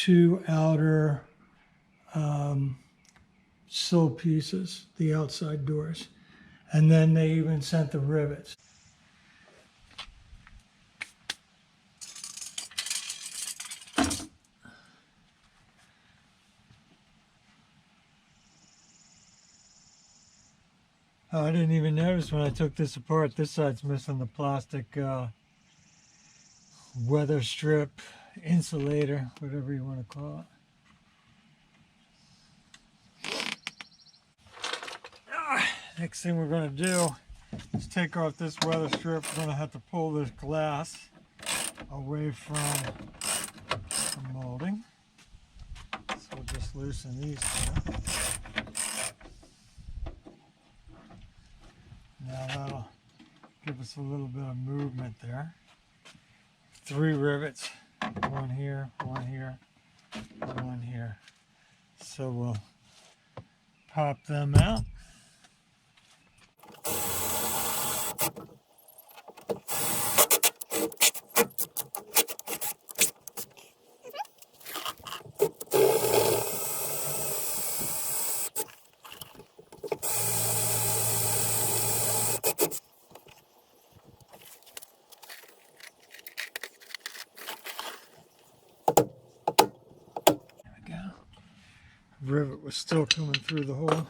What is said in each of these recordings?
two outer sill pieces, the outside doors. And then they even sent the rivets. Oh, I didn't even notice when I took this apart. This side's missing the plastic weather strip, insulator, whatever you want to call it. Next thing we're going to do is take off this weather strip. We're going to have to pull this glass away from the molding. So we'll just loosen these two. Now that'll give us a little bit of movement there. 3 rivets, one here, one here, one here. So we'll pop them out. Rivet was still coming through the hole.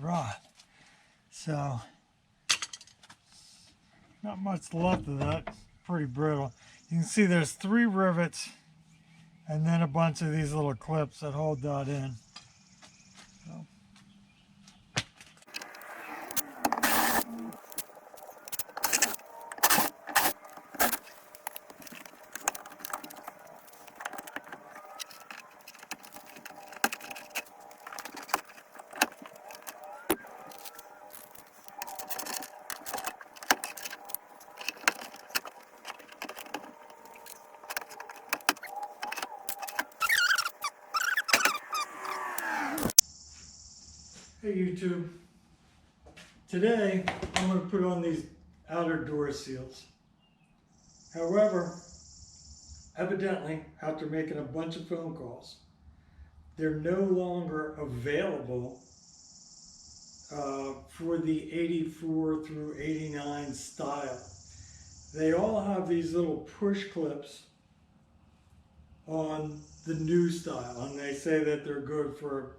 Right, so not much left of that, pretty brittle. You can see there's 3 rivets and then a bunch of these little clips that hold that in. So. Hey YouTube, today I'm going to put on these outer door seals. However, evidently after making a bunch of phone calls, they're no longer available for the 84 through 89 style. They all have these little push clips on the new style, and they say that they're good for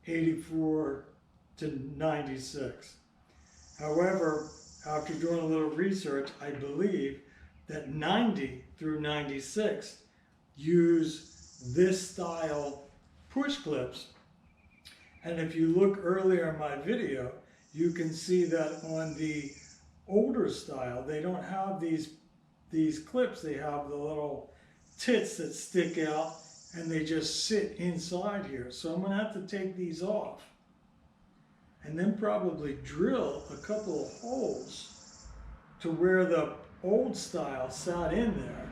84 to 96. However, after doing a little research, I believe that 90 through 96 use this style push clips. And if you look earlier in my video, you can see that on the older style, they don't have these clips. They have the little tits that stick out and they just sit inside here. So I'm gonna have to take these off and then probably drill a couple of holes to where the old style sat in there.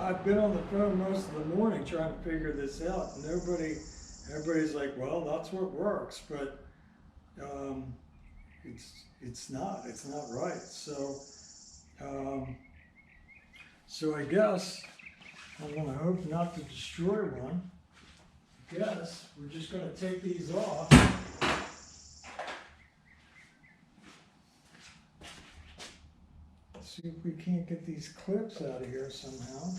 I've been on the phone most of the morning trying to figure this out. Everybody's like, well, that's what works, but it's not right. So I guess I'm gonna hope not to destroy one. I guess we're just gonna take these off. See if we can't get these clips out of here somehow.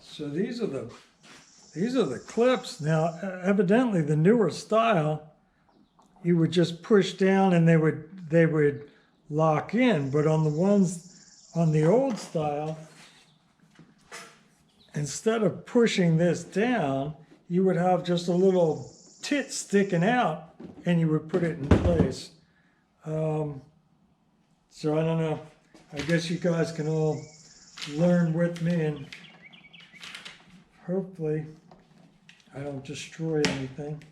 So these are the clips. Now, evidently the newer style, you would just push down and they would lock in, but on the ones on the old style, instead of pushing this down, you would have just a little tit sticking out and you would put it in place. So I don't know. I guess you guys can all learn with me, and hopefully I don't destroy anything.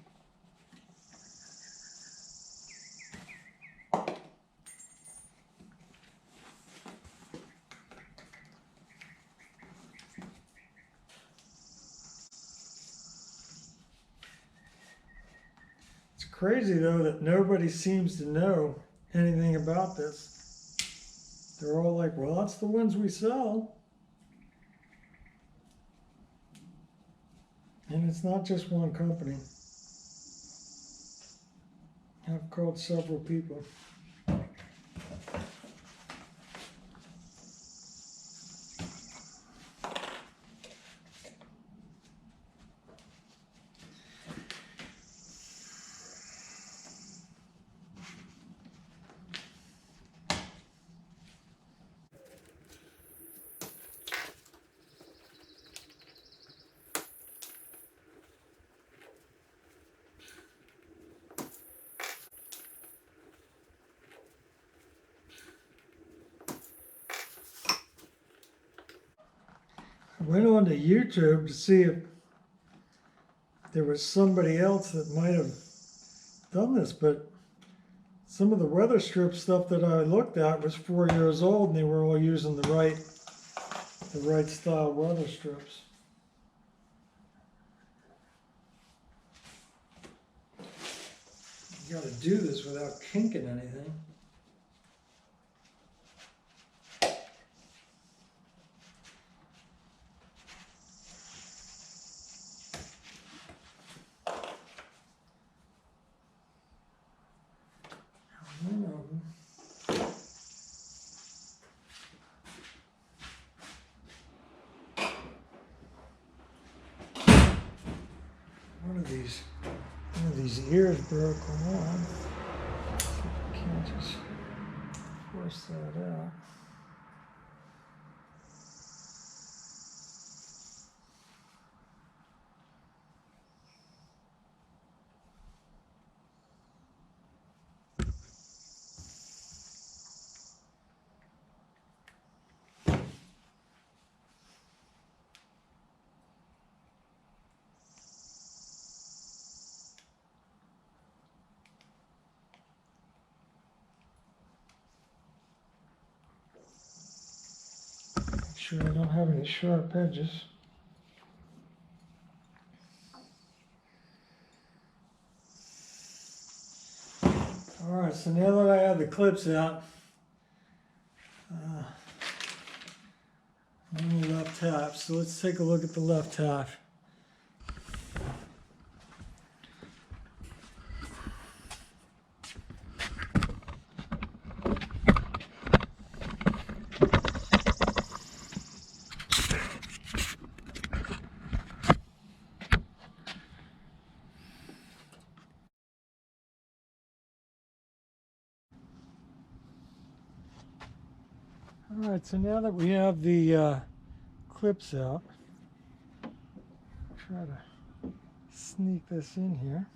It's crazy though that nobody seems to know anything about this. They're all like, well, that's the ones we sell. And it's not just one company. I've called several people. I went on to YouTube to see if there was somebody else that might have done this, but some of the Weatherstrip stuff that I looked at was 4 years old, and they were all using the right style Weatherstrips. You got to do this without kinking anything. One of these ears broke on. See if I can't just force that out. Make sure I don't have any sharp edges. Alright, so now that I have the clips out, on the left half, so let's take a look at the left half. Alright, so now that we have the clips out, try to sneak this in here.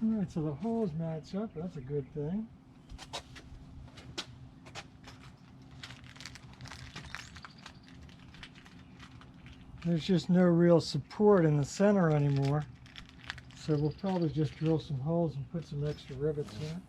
Alright, so the holes match up, that's a good thing. There's just no real support in the center anymore, so we'll probably just drill some holes and put some extra rivets in.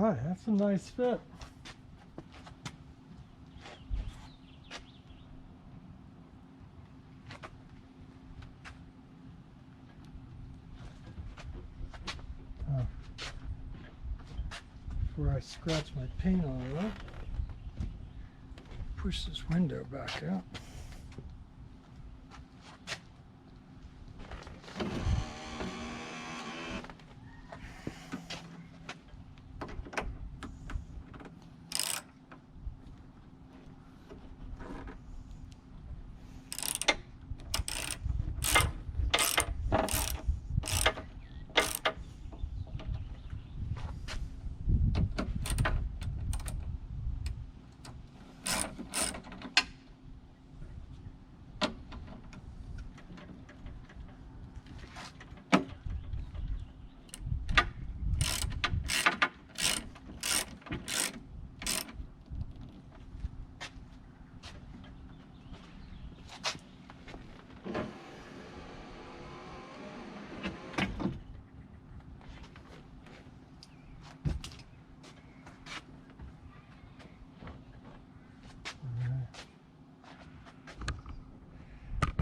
right, that's a nice fit. Before I scratch my paint all up, push this window back out.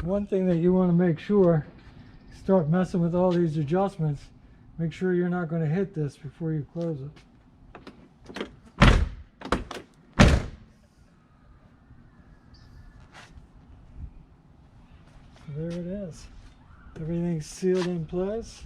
One thing that you want to make sure, start messing with all these adjustments, make sure you're not going to hit this before you close it. So there it is. Everything's sealed in place.